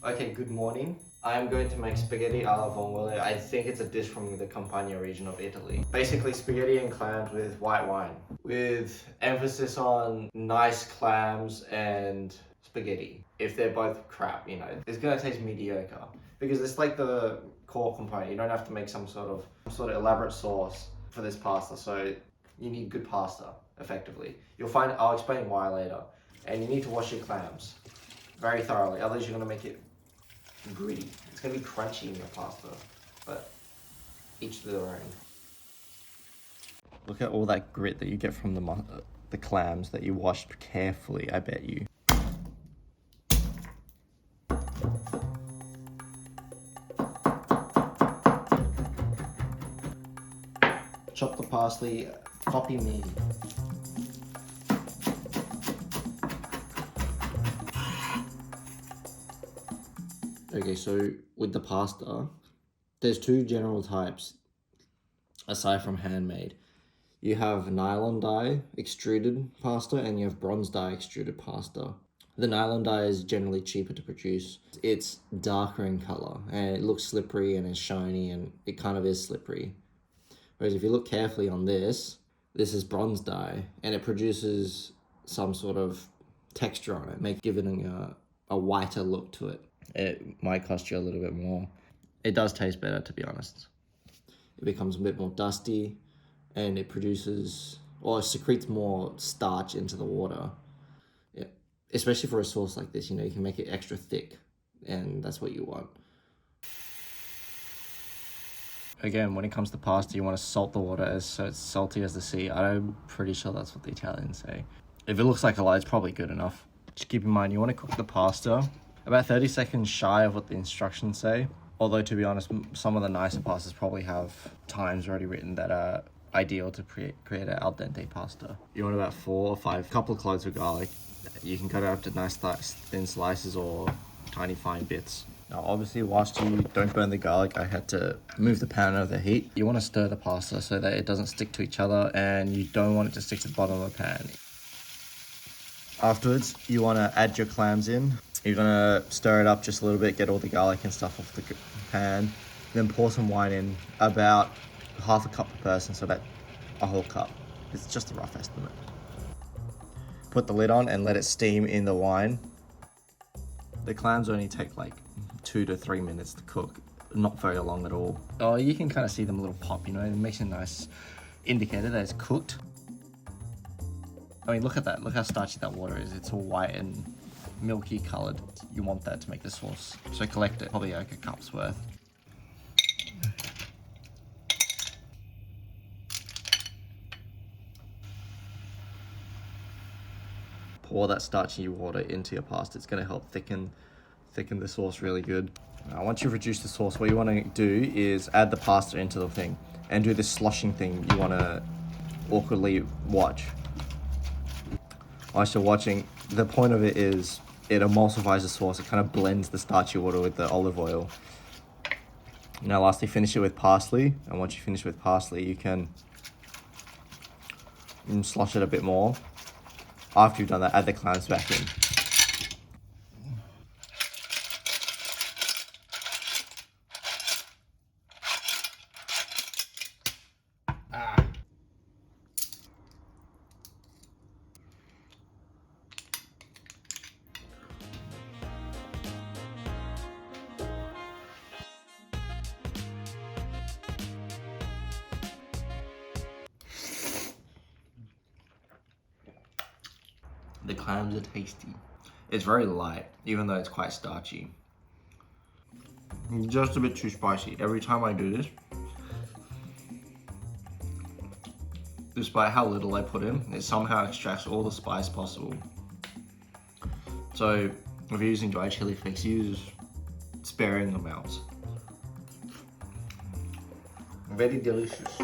Okay, good morning. I'm going to make spaghetti alla vongole. I think it's a dish from the Campania region of Italy. Basically spaghetti and clams with white wine, with emphasis on nice clams and spaghetti. If they're both crap, it's gonna taste mediocre because it's like the core component. You don't have to make some sort of elaborate sauce for this pasta, so you need good pasta effectively. I'll explain why later. And you need to wash your clams very thoroughly, otherwise you're gonna make it gritty. It's gonna be crunchy in your pasta, but each to their own. Look at all that grit that you get from the clams that you washed carefully, I bet you. Chop the parsley, copy me. Okay, so with the pasta, there's two general types aside from handmade. You have nylon dye extruded pasta and you have bronze dye extruded pasta. The nylon dye is generally cheaper to produce. It's darker in color and it looks slippery and it's shiny and it kind of is slippery. Whereas if you look carefully on this is bronze dye and it produces some sort of texture on it, giving a whiter look to it. It might cost you a little bit more. It does taste better, to be honest. It becomes a bit more dusty and it produces or secretes more starch into the water. Yeah. Especially for a sauce like this, you can make it extra thick and that's what you want. Again, when it comes to pasta, you want to salt the water so it's salty as the sea. I'm pretty sure that's what the Italians say. If it looks like a lie, it's probably good enough. Just keep in mind, you want to cook the pasta about 30 seconds shy of what the instructions say. Although, to be honest, some of the nicer pastas probably have times already written that are ideal to create an al dente pasta. You want about 4 or 5, couple of cloves of garlic. You can cut it up to nice thin slices or tiny fine bits. Now, obviously, whilst you don't burn the garlic, I had to move the pan out of the heat. You want to stir the pasta so that it doesn't stick to each other and you don't want it to stick to the bottom of the pan. Afterwards, you want to add your clams in. You're gonna stir it up just a little bit, get all the garlic and stuff off the pan, then pour some wine in, about half a cup per person, so about a whole cup. It's just a rough estimate. Put the lid on and let it steam in the wine. The clams only take like 2 to 3 minutes to cook, not very long at all. Oh, you can kind of see them a little pop, it makes a nice indicator that it's cooked. I mean, look at that, look how starchy that water is. It's all white and milky colored. You want that to make the sauce. So collect it, probably like a cup's worth. Pour that starchy water into your pasta. It's gonna help thicken the sauce really good. Now, once you've reduced the sauce, what you wanna do is add the pasta into the thing and do this sloshing thing you wanna awkwardly watch. Whilst you're watching, the point of it is it emulsifies the sauce. It kind of blends the starchy water with the olive oil. Now lastly, finish it with parsley. And once you finish with parsley, you can slosh it a bit more. After you've done that, add the clams back in. The clams are tasty. It's very light, even though it's quite starchy. Just a bit too spicy. Every time I do this, despite how little I put in, it somehow extracts all the spice possible. So if you're using dry chili flakes, use sparing amounts. Very delicious.